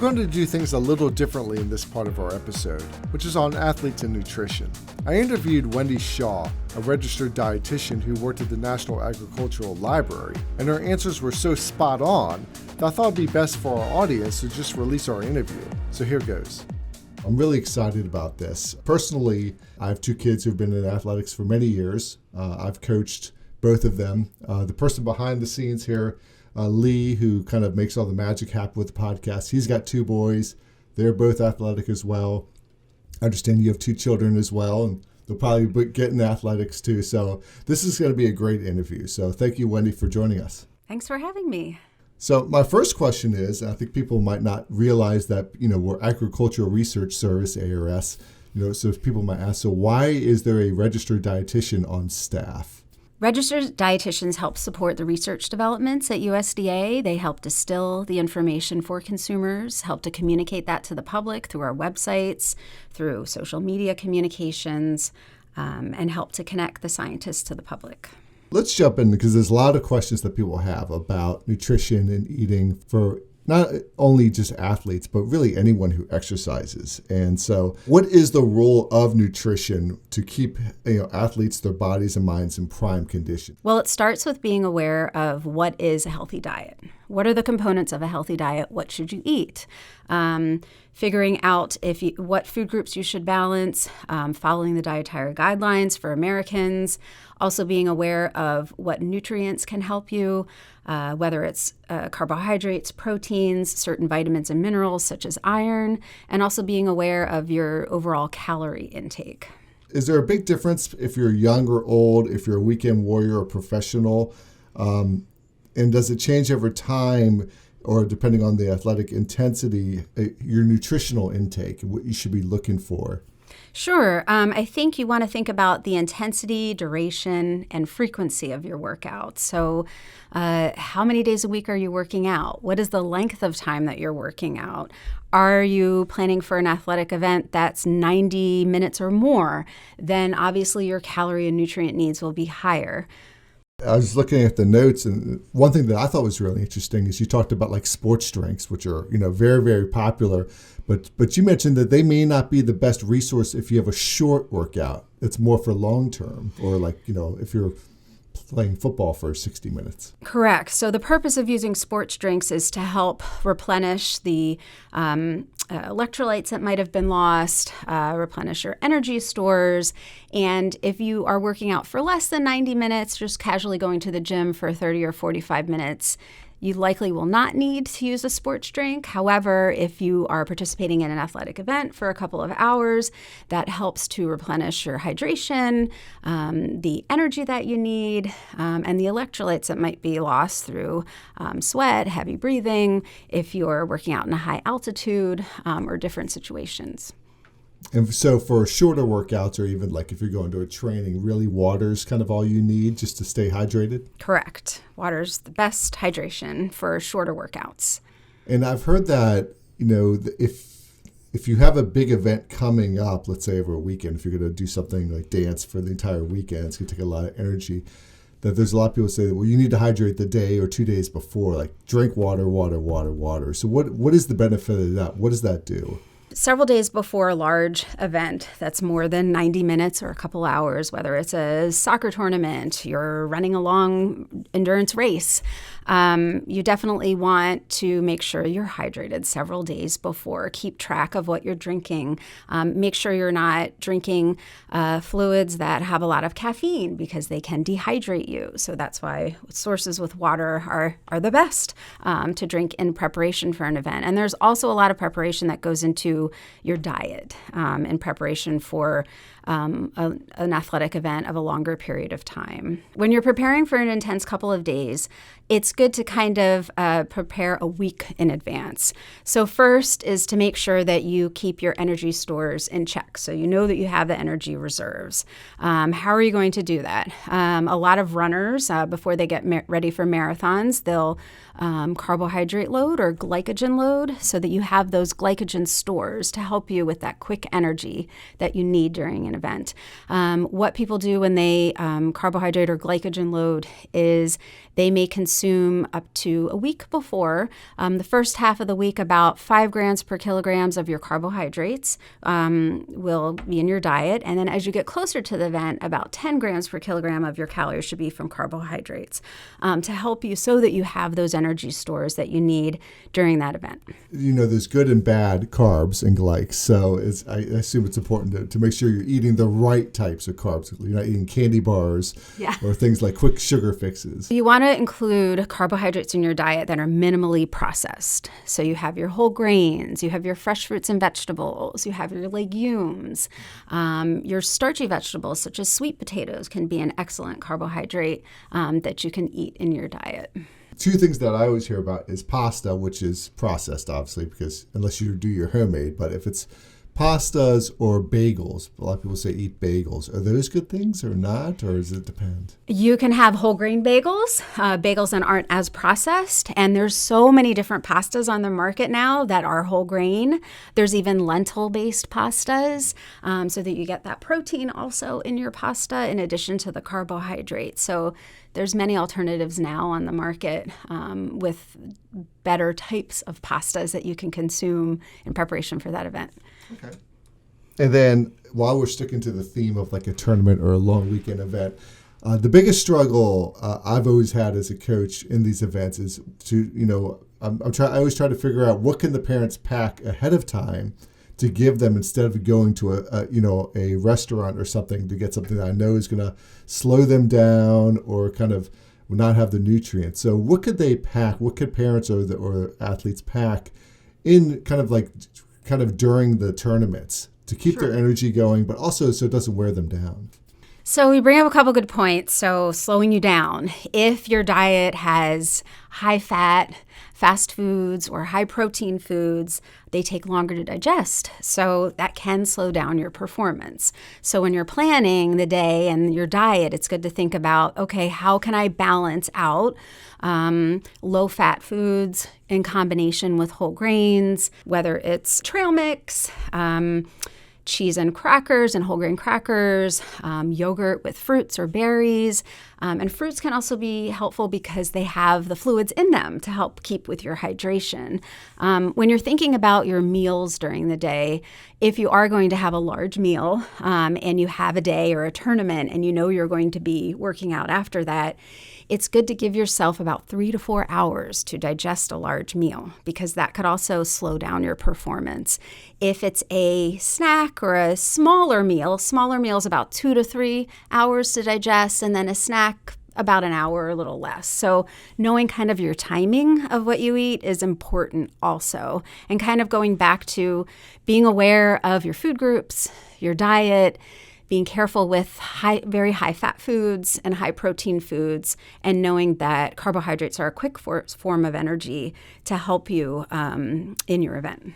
going to do things a little differently in this part of our episode, which is on athletes and nutrition. I interviewed Wendy Shaw, a registered dietitian who worked at the National Agricultural Library, and her answers were so spot on that I thought it'd be best for our audience to just release our interview. So here goes. I'm really excited about this. Personally, I have two kids who've been in athletics for many years. I've coached both of them. The person behind the scenes here, Lee, who kind of makes all the magic happen with the podcast, he's got two boys. They're both athletic as well. I understand you have two children as well, and they'll probably get in athletics too. So this is going to be a great interview. So thank you, Wendy, for joining us. Thanks for having me. So my first question is, and I think people might not realize that, we're Agricultural Research Service, ARS, so if people might ask, so why is there a registered dietitian on staff? Registered dietitians help support the research developments at USDA. They help distill the information for consumers, help to communicate that to the public through our websites, through social media communications, and help to connect the scientists to the public. Let's jump in because there's a lot of questions that people have about nutrition and eating for not only just athletes, but really anyone who exercises. And so what is the role of nutrition to keep athletes, their bodies and minds in prime condition? Well, it starts with being aware of what is a healthy diet. What are the components of a healthy diet? What should you eat? Figuring out what food groups you should balance, following the dietary guidelines for Americans, also being aware of what nutrients can help you, whether it's carbohydrates, proteins, certain vitamins and minerals such as iron, and also being aware of your overall calorie intake. Is there a big difference if you're young or old, if you're a weekend warrior or professional? And does it change over time or depending on the athletic intensity, your nutritional intake, what you should be looking for? Sure. I think you want to think about the intensity, duration, and frequency of your workout. So how many days a week are you working out? What is the length of time that you're working out? Are you planning for an athletic event that's 90 minutes or more? Then obviously your calorie and nutrient needs will be higher. I was looking at the notes, and one thing that I thought was really interesting is you talked about like sports drinks, which are, very, very popular. But you mentioned that they may not be the best resource if you have a short workout. It's more for long term, or if you're playing football for 60 minutes. Correct. So the purpose of using sports drinks is to help replenish the electrolytes that might have been lost, replenish your energy stores. And if you are working out for less than 90 minutes, just casually going to the gym for 30 or 45 minutes, you likely will not need to use a sports drink. However, if you are participating in an athletic event for a couple of hours, that helps to replenish your hydration, the energy that you need, and the electrolytes that might be lost through sweat, heavy breathing, if you're working out in a high altitude or different situations. And so for shorter workouts, or even like if you're going to a training, really water's kind of all you need just to stay hydrated? Correct. Water's the best hydration for shorter workouts. And I've heard that, if you have a big event coming up, let's say over a weekend, if you're going to do something like dance for the entire weekend, it's going to take a lot of energy, that there's a lot of people say, well, you need to hydrate the day or 2 days before, like drink water, water, water, water. So what is the benefit of that? What does that do? Several days before a large event that's more than 90 minutes or a couple hours, whether it's a soccer tournament, you're running a long endurance race, you definitely want to make sure you're hydrated several days before. Keep track of what you're drinking. Make sure you're not drinking fluids that have a lot of caffeine because they can dehydrate you. So that's why sources with water are the best to drink in preparation for an event. And there's also a lot of preparation that goes into your diet in preparation for an athletic event of a longer period of time. When you're preparing for an intense couple of days, it's good to kind of prepare a week in advance. So first is to make sure that you keep your energy stores in check, so you know that you have the energy reserves. How are you going to do that? A lot of runners, before they get ready for marathons, they'll carbohydrate load or glycogen load so that you have those glycogen stores to help you with that quick energy that you need during an event. What people do when they carbohydrate or glycogen load is they may consume up to a week before. The first half of the week, about 5 grams per kilograms of your carbohydrates will be in your diet. And then as you get closer to the event, about 10 grams per kilogram of your calories should be from carbohydrates to help you so that you have those energy stores that you need during that event. There's good and bad carbs and glycs. So I assume it's important to make sure you're eating the right types of carbs. You're not eating candy bars or things like quick sugar fixes. You want to include carbohydrates in your diet that are minimally processed. So you have your whole grains, you have your fresh fruits and vegetables, you have your legumes, your starchy vegetables such as sweet potatoes can be an excellent carbohydrate that you can eat in your diet. 2 things that I always hear about is pasta, which is processed, obviously, because unless you do your homemade, but if it's pastas or bagels, a lot of people say eat bagels. Are those good things or not, or does it depend? You can have whole grain bagels. Bagels that aren't as processed, and there's so many different pastas on the market now that are whole grain. There's even lentil-based pastas, so that you get that protein also in your pasta in addition to the carbohydrates. So there's many alternatives now on the market with better types of pastas that you can consume in preparation for that event. Okay. And then while we're sticking to the theme of like a tournament or a long weekend event, the biggest struggle I've always had as a coach in these events is to, I always try to figure out what can the parents pack ahead of time to give them instead of going to a restaurant or something to get something that I know is going to slow them down or kind of not have the nutrients. So what could they pack? What could parents or athletes pack in kind of during the tournaments to keep their energy going, but also so it doesn't wear them down? So we bring up a couple good points. So slowing you down. If your diet has high fat, fast foods, or high protein foods, they take longer to digest. So that can slow down your performance. So when you're planning the day and your diet, it's good to think about, okay, how can I balance out low fat foods in combination with whole grains, whether it's trail mix, cheese and crackers and whole grain crackers, yogurt with fruits or berries. And fruits can also be helpful because they have the fluids in them to help keep with your hydration. When you're thinking about your meals during the day, if you are going to have a large meal and you have a day or a tournament and you know you're going to be working out after that, it's good to give yourself about 3 to 4 hours to digest a large meal because that could also slow down your performance. If it's a snack or a smaller meal is about 2 to 3 hours to digest, and then a snack about an hour or a little less. So knowing kind of your timing of what you eat is important also. And kind of going back to being aware of your food groups, your diet, being careful with very high fat foods and high protein foods, and knowing that carbohydrates are a quick form of energy to help you in your event.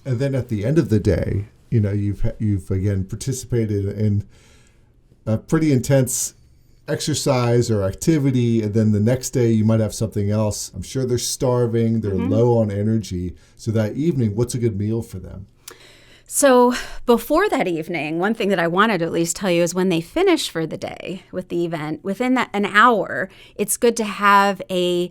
And then at the end of the day, you've again participated in a pretty intense exercise or activity, and then the next day you might have something else. I'm sure they're starving, they're low on energy. So that evening, what's a good meal for them? So before that evening, one thing that I wanted to at least tell you is when they finish for the day with the event, within an hour, it's good to have a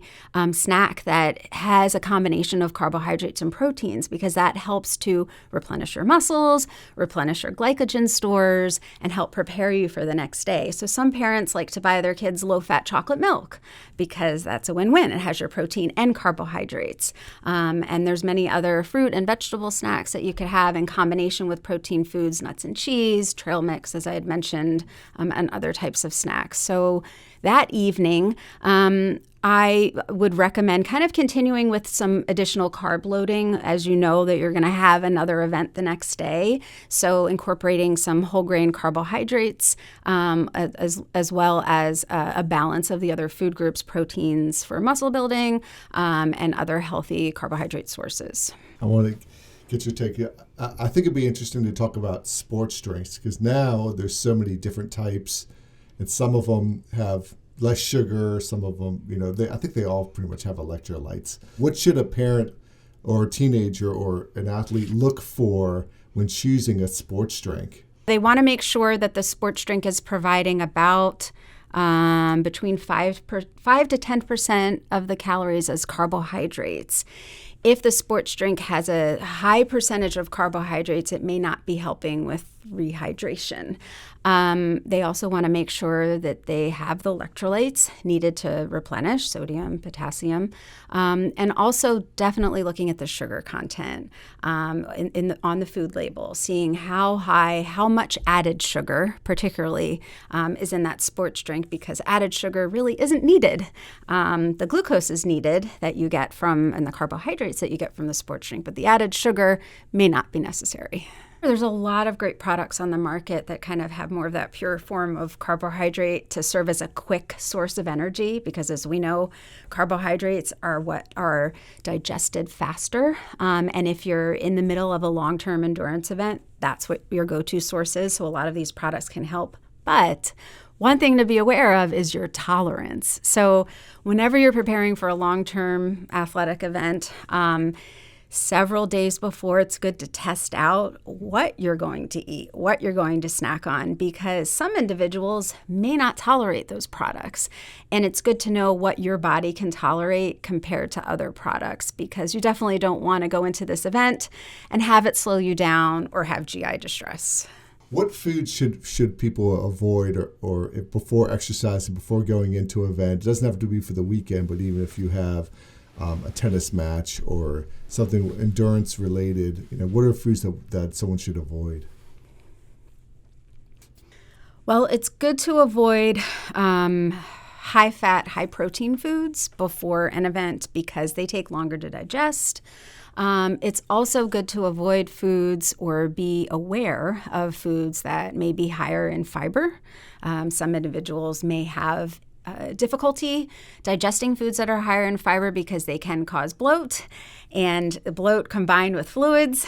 snack that has a combination of carbohydrates and proteins because that helps to replenish your muscles, replenish your glycogen stores, and help prepare you for the next day. So some parents like to buy their kids low-fat chocolate milk because that's a win-win. It has your protein and carbohydrates. And there's many other fruit and vegetable snacks that you could have in combination with protein foods, nuts and cheese, trail mix, as I had mentioned, and other types of snacks. So that evening, I would recommend kind of continuing with some additional carb loading, as you know that you're going to have another event the next day. So incorporating some whole grain carbohydrates as well as a balance of the other food groups, proteins for muscle building, and other healthy carbohydrate sources. I want to get your take. I think it'd be interesting to talk about sports drinks because now there's so many different types, and some of them have less sugar. Some of them, I think they all pretty much have electrolytes. What should a parent or a teenager or an athlete look for when choosing a sports drink? They want to make sure that the sports drink is providing about between 5 to 10% of the calories as carbohydrates. If the sports drink has a high percentage of carbohydrates, it may not be helping with rehydration. They also want to make sure that they have the electrolytes needed to replenish sodium, potassium, and also definitely looking at the sugar content on the food label, seeing how much added sugar particularly is in that sports drink, because added sugar really isn't needed. The glucose is needed that you get from, and the carbohydrates that you get from the sports drink, but the added sugar may not be necessary. There's a lot of great products on the market that kind of have more of that pure form of carbohydrate to serve as a quick source of energy, because as we know, carbohydrates are what are digested faster. And if you're in the middle of a long-term endurance event, that's what your go-to source is. So a lot of these products can help. But one thing to be aware of is your tolerance. So whenever you're preparing for a long-term athletic event, several days before, it's good to test out what you're going to eat, what you're going to snack on, because some individuals may not tolerate those products. And it's good to know what your body can tolerate compared to other products, because you definitely don't want to go into this event and have it slow you down or have GI distress. What foods should people avoid or if before exercising, before going into an event? It doesn't have to be for the weekend, but even if you have a tennis match or something endurance related, what are foods that someone should avoid? Well, it's good to avoid high fat, high protein foods before an event because they take longer to digest. It's also good to avoid foods or be aware of foods that may be higher in fiber. Some individuals may have difficulty digesting foods that are higher in fiber because they can cause bloat, and bloat combined with fluids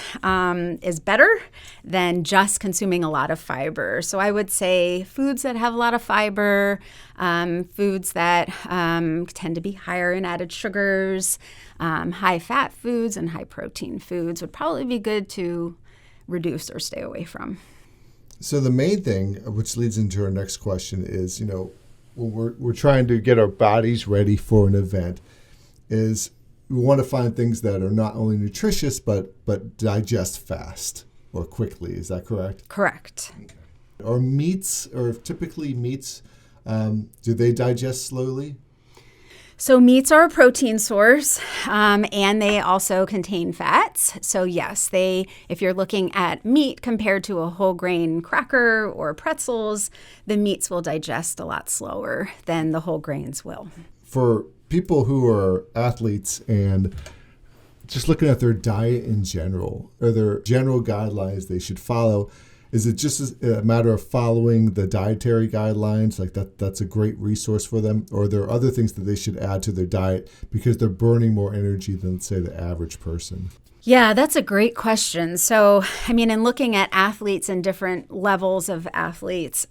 is better than just consuming a lot of fiber. So I would say foods that have a lot of fiber, foods that tend to be higher in added sugars, high fat foods and high protein foods would probably be good to reduce or stay away from. So the main thing, which leads into our next question, is, when we're trying to get our bodies ready for an event, is we want to find things that are not only nutritious but digest fast or quickly. Is that correct? Correct. Okay. Are meats, or typically meats, do they digest slowly? So meats are a protein source, and they also contain fats. So yes, if you're looking at meat compared to a whole grain cracker or pretzels, the meats will digest a lot slower than the whole grains will. For people who are athletes and just looking at their diet in general, are there general guidelines they should follow? Is it just a matter of following the dietary guidelines, like that's a great resource for them? Or are there other things that they should add to their diet because they're burning more energy than, say, the average person? Yeah, that's a great question. So, in looking at athletes and different levels of athletes,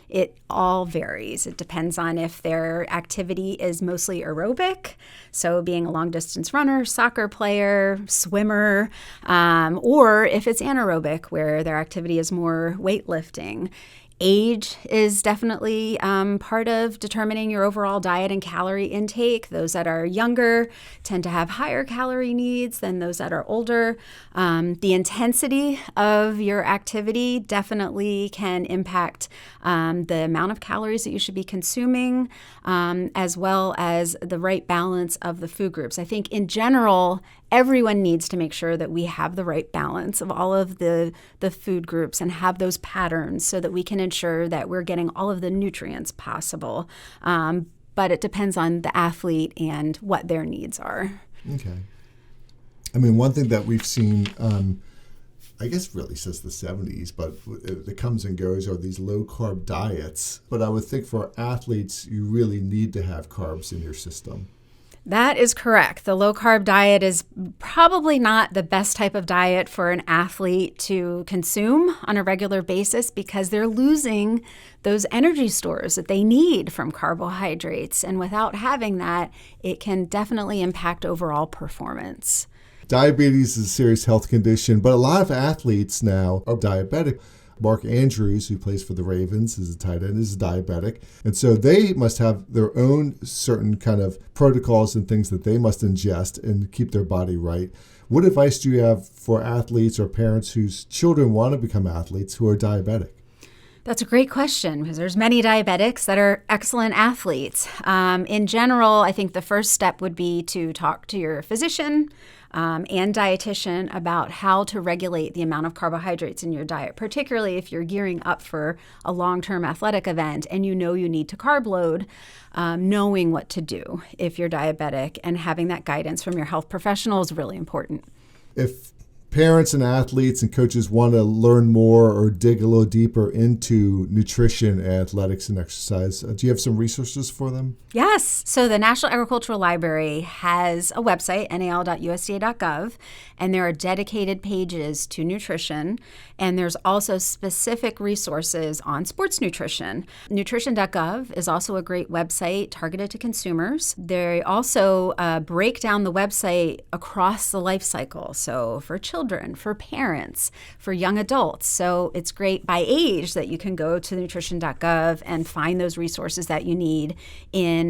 it all varies. It depends on if their activity is mostly aerobic, so being a long-distance runner, soccer player, swimmer, or if it's anaerobic, where their activity is more weightlifting. Age is definitely part of determining your overall diet and calorie intake. Those that are younger tend to have higher calorie needs than those that are older. The intensity of your activity definitely can impact the amount of calories that you should be consuming, as well as the right balance of the food groups. I think in general, everyone needs to make sure that we have the right balance of all of the food groups and have those patterns so that we can ensure that we're getting all of the nutrients possible. But it depends on the athlete and what their needs are. Okay. One thing that we've seen, I guess really since the 70s, but it comes and goes, are these low-carb diets. But I would think for athletes, you really need to have carbs in your system. That is correct. The low-carb diet is probably not the best type of diet for an athlete to consume on a regular basis because they're losing those energy stores that they need from carbohydrates. And without having that, it can definitely impact overall performance. Diabetes is a serious health condition, but a lot of athletes now are diabetic. Mark Andrews, who plays for the Ravens, is a tight end, is diabetic. And so they must have their own certain kind of protocols and things that they must ingest and keep their body right. What advice do you have for athletes or parents whose children want to become athletes who are diabetic? That's a great question because there's many diabetics that are excellent athletes. In general, I think the first step would be to talk to your physician and dietitian about how to regulate the amount of carbohydrates in your diet, particularly if you're gearing up for a long-term athletic event and you know you need to carb load, knowing what to do if you're diabetic and having that guidance from your health professional is really important. If parents and athletes and coaches want to learn more or dig a little deeper into nutrition, athletics, and exercise, do you have some resources for them? Yes. So the National Agricultural Library has a website, nal.usda.gov, and there are dedicated pages to nutrition. And there's also specific resources on sports nutrition. Nutrition.gov is also a great website targeted to consumers. They also break down the website across the life cycle. So for children, for parents, for young adults. So it's great by age that you can go to nutrition.gov and find those resources that you need in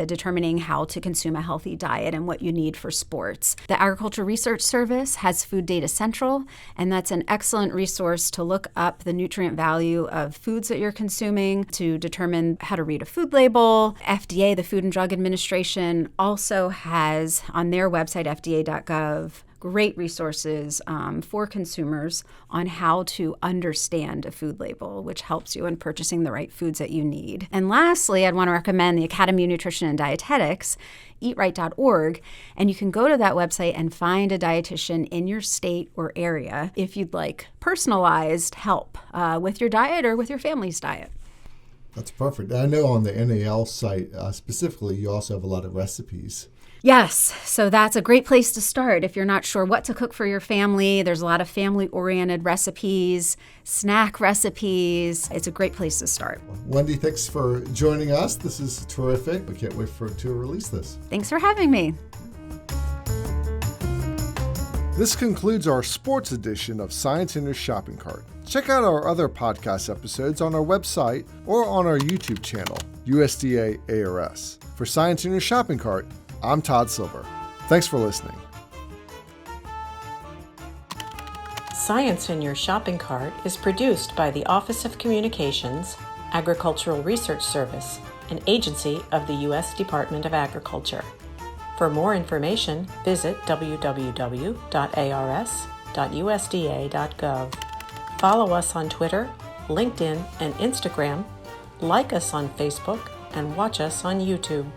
determining how to consume a healthy diet and what you need for sports. The Agricultural Research Service has Food Data Central, and that's an excellent resource to look up the nutrient value of foods that you're consuming, to determine how to read a food label. FDA, the Food and Drug Administration, also has on their website, fda.gov, great resources for consumers on how to understand a food label, which helps you in purchasing the right foods that you need. And lastly, I'd want to recommend the Academy of Nutrition and Dietetics, eatright.org, and you can go to that website and find a dietitian in your state or area if you'd like personalized help with your diet or with your family's diet. That's perfect. I know on the NAL site specifically, you also have a lot of recipes. Yes, so that's a great place to start. If you're not sure what to cook for your family, there's a lot of family-oriented recipes, snack recipes. It's a great place to start. Wendy, thanks for joining us. This is terrific. We can't wait to release this. Thanks for having me. This concludes our sports edition of Science in Your Shopping Cart. Check out our other podcast episodes on our website or on our YouTube channel, USDA-ARS. For Science in Your Shopping Cart, I'm Todd Silver. Thanks for listening. Science in Your Shopping Cart is produced by the Office of Communications, Agricultural Research Service, an agency of the U.S. Department of Agriculture. For more information, visit www.ars.usda.gov. Follow us on Twitter, LinkedIn, and Instagram, like us on Facebook, and watch us on YouTube.